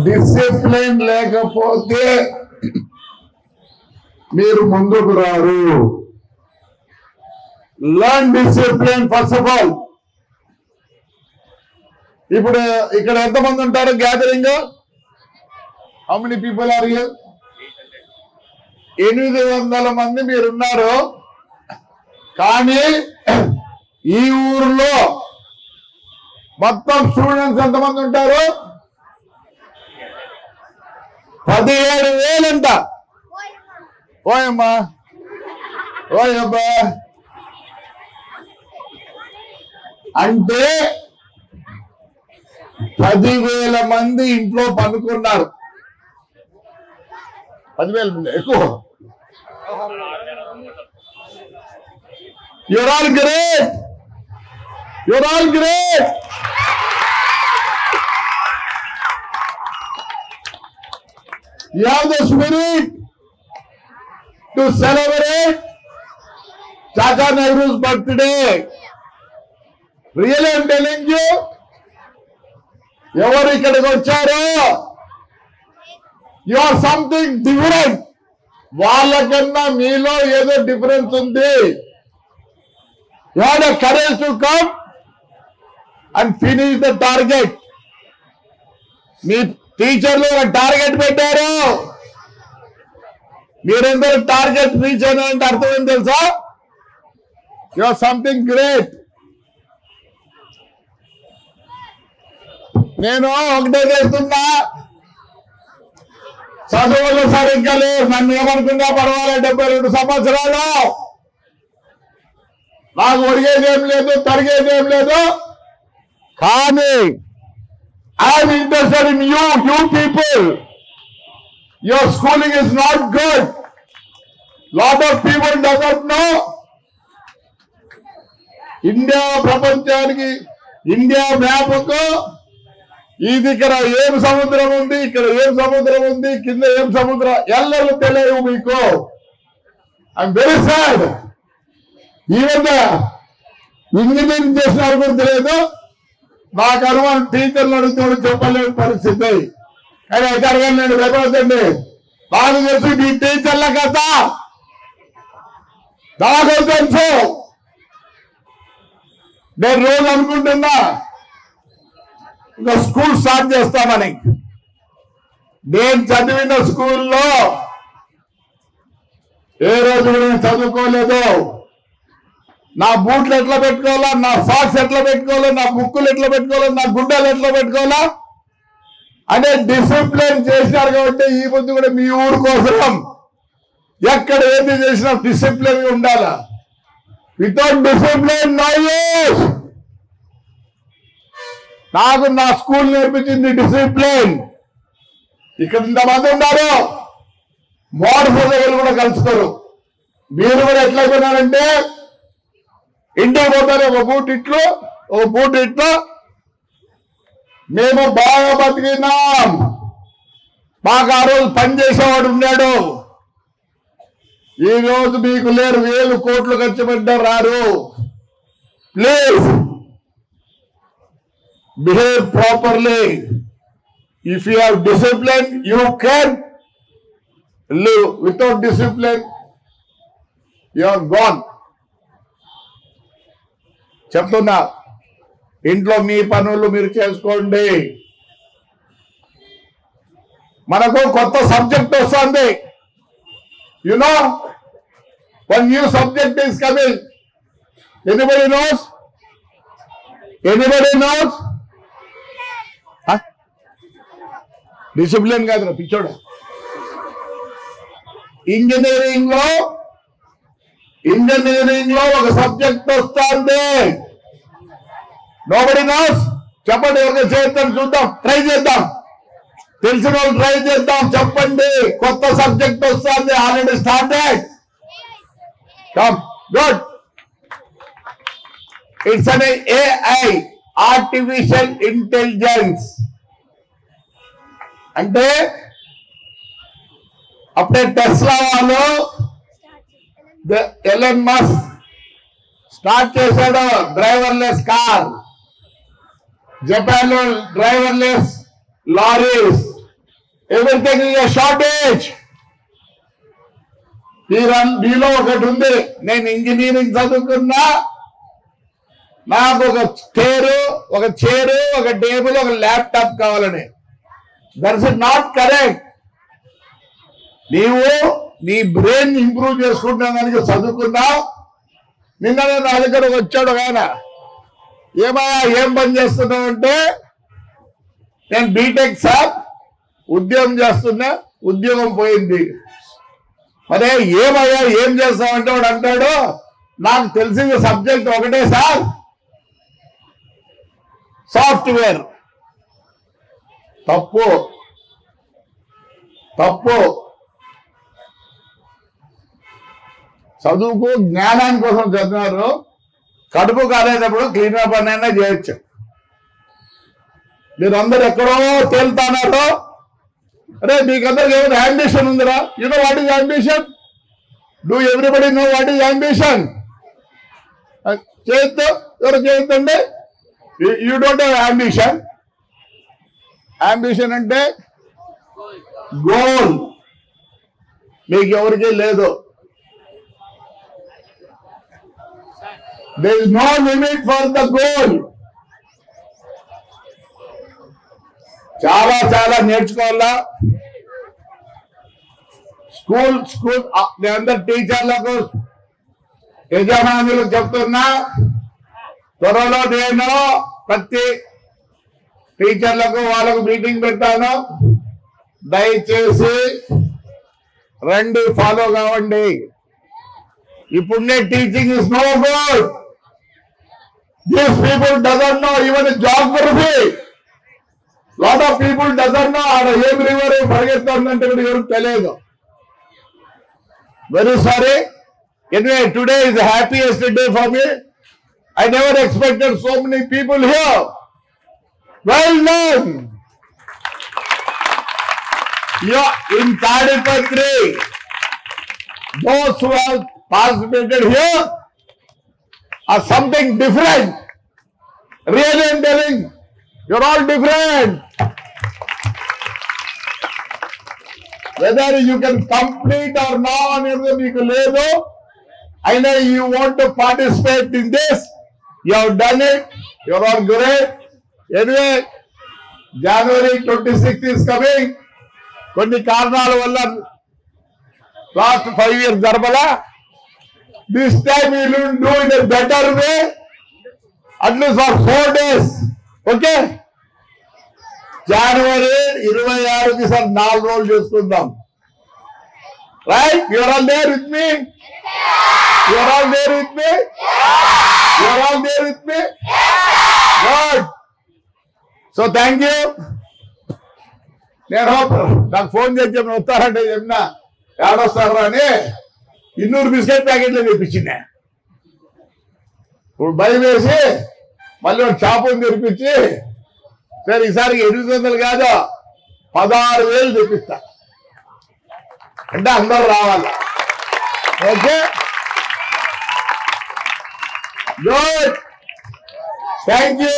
Discipline లేకపోతే మీరు ముందుకు రారు. Learn discipline first of all. ఇప్పుడు ఇక్కడ ఎంతమంది ఉంటారు gathering? How many people are here? 800 మంది మీరున్నారు. కానీ ఈ ఊర్లో మొత్తం స్టూడెంట్స్ ఎంతమంది ఉంటారు? 17,000 అంట. ఓయమ్మా ఓయబ్బా, అంటే 10,000 మంది ఇంట్లో పనుకున్నారు. 10,000 మంది ఎక్కువ. You're all great. You're all great. You have the spirit to celebrate Chacha Nehru's birthday. Really, I'm telling you, ఎవరు ఇక్కడికి వచ్చారో యు ఆర్ సంథింగ్ డిఫరెంట్. వాళ్ళకన్నా మీలో ఏదో డిఫరెన్స్ ఉంది. You have the courage to come and finish the target. మీ టీచర్లు ఒక టార్గెట్ పెట్టారు, మీరందరూ టార్గెట్ రీచ్ అయినంటే అర్థం ఏం తెలుసా? You or something great. నేను ఒకటే చేస్తున్నా, చదువులు సరిగ్గా లేవు, నన్ను ఏమనుకున్నా పర్వాలేదు. 72 సంవత్సరాలు నాకు ఒడిగేదేం లేదు, తరిగేదేం లేదు. కానీ I'm interested in you people. Your schooling is not good. Lot of people doesn't no. India ప్రపంచానికి, ఇండియా మ్యాప్కు ఈ దగ్గర ఏం సముద్రం ఉంది, ఇక్కడ ఏం సముద్రం ఉంది, కింద ఏం సముద్రం ఎల్లరూ తెలియవు మీకు. I'm very sad. Even engineering చేసిన వారు కూడా తెలియదు. నాకు అనుమానం టీచర్లు అడుగుతాడు చెప్పలేని పరిస్థితి. కానీ అయితే నేను రేపండి నాకు తెలిసి మీ టీచర్ల కదా నాకు తెలుసు. నేను రోజు అనుకుంటున్నా ఇంకా స్కూల్ స్టార్ట్ చేస్తామని. నేను చదివిన స్కూల్లో ఏ రోజు నేను చదువుకోలేదు. నా బూట్లు ఎట్లా పెట్టుకోవాలా, నా సాక్స్ ఎట్లా పెట్టుకోవాలా, నా బుక్కులు ఎట్లా పెట్టుకోవాలా, నా గుడ్డలు ఎట్లా పెట్టుకోవాలా అనే డిసిప్లిన్ చేసినారు. కాబట్టి ఈ ముందు కూడా మీ ఊరు కోసం ఎక్కడ ఏది చేసినా డిసిప్లిన్ ఉండాలా. Without discipline no use. నాకు నా స్కూల్ నేర్పించింది డిసిప్లిన్. ఇక్కడ ఇంతమంది ఉన్నారు, మోటార్ సైకిల్ కూడా కలుస్తారు. మీరు కూడా ఎట్లయిపోయినారంటే ఇంటికి పోతారు, ఒక పూట ఇట్లు ఒక పూట ఇట్లు. మేము బాగా బతికినాం. మాకు ఆ రోజు పనిచేసేవాడు ఉన్నాడు. ఈ రోజు మీకు లేరు, 1000 కోట్లు ఖర్చు పెట్టారు రారు. Please behave properly. If you have discipline, you can live. Without discipline, you are gone. చెప్తున్నా, ఇంట్లో మీ పనులు మీరు చేసుకోండి. మనకు కొత్త సబ్జెక్ట్ వస్తుంది. You know, one new subject is coming. Anybody knows? Anybody knows? Discipline కాదు పిచ్చోడు. ఇంజనీరింగ్ లో ఒక సబ్జెక్ట్ వస్తుంది. Nobody nose. చెప్పండి, ఎవరికైనా చేద్దాం, చూద్దాం, ట్రై చేద్దాం. తెలిసిన వాళ్ళు ట్రై చేద్దాం. చెప్పండి, కొత్త సబ్జెక్ట్ వస్తుంది. Already started. Come good. It's an AI, artificial intelligence. అంటే అప్పుడే టెస్లా వాళ్ళు ఎలన్ మస్క్ స్టార్ట్ చేశాడు డ్రైవర్లెస్ కార్. జపాన్ లో driverless lorries. everything is a shortage. మీలో ఒకటి ఉంది, నేను ఇంజనీరింగ్ చదువుకున్నా, నాకు ఒక చైరు, ఒక టేబుల్, ఒక ల్యాప్టాప్ కావాలని. That's not correct. నీవు నీ బ్రెయిన్ ఇంప్రూవ్ చేసుకుంటున్నా దానికి చదువుకున్నావు. నిన్న నా దగ్గరకు వచ్చాడు ఆయన, ఏమయ్యా ఏం పని చేస్తున్నావు అంటే, నేను బీటెక్ సార్, ఉద్యోగం చేస్తున్నా, ఉద్యోగం పోయింది. మరే ఏమయ్యా ఏం చేస్తామంటే వాడు అంటాడు, నాకు తెలిసిన సబ్జెక్ట్ ఒకటే సార్, సాఫ్ట్వేర్. తప్పు. చదువుకు జ్ఞానాని కోసం చదివారు. కడుపు కాలేటప్పుడు క్లీనర్ పని అయినా చేయొచ్చు. మీరందరూ ఎక్కడో తేలుతున్నారు. అరే మీకందరికి ఏమైనా అంబిషన్ ఉందిరా? You know what is ambition? Do everybody know what is ambition? చేయొద్దు, ఎవరు చేయొద్దండి. You don't have ambition. Ambition అంటే గోల్. మీకు ఎవరికీ లేదు. there is no limit for the goal. చాలా నేర్చుకోవాలా. స్కూల్ అందరు టీచర్లకు, యజమానులకు చెప్తున్నా, త్వరలో నేను ప్రతి టీచర్లకు వాళ్ళకు మీటింగ్ పెడతాను. దయచేసి రండి, ఫాలో కావండి. ఇప్పుడునే teaching is no good. These people doesn't know even geography. Lot of people doesn't know ఆడ ఏం రివర్ పరిగెత్తుందంటే కూడా ఎవరికి తెలియదు. Very sorry. Anyway today is the happiest day for me. I never expected so many people here. Well done. Yeah, in Tadipatri, those who have participated here are something different. Really, I'm telling, you're all different. Whether you can complete or not, I know you want to participate in this. You have done it. You're all great. Anyway, January 26th is coming. కొన్ని కారణాల వల్ల last 5 years జరపలా. This time you will do in a better way, at least for 4 days. Okay, జనవరి 26కి sir 4 రోజులు చేసుకుందాం. Right? You're all there with me? You're all there with me? You're all there with me? Good. So thank you. నేను నాకు phone చేసి చెప్పిన వస్తారంటే చెప్పినా ఏడొస్తారు అని 200 బిస్కెట్ ప్యాకెట్లు తెప్పించింది. ఇప్పుడు భయం వేసి మళ్ళీ షాపుని తెరిపించి, సరే ఈసారికి 800 కాదు 16,000 తెప్పిస్తా అంటే అందరూ రావాలి. Okay, good, thank you.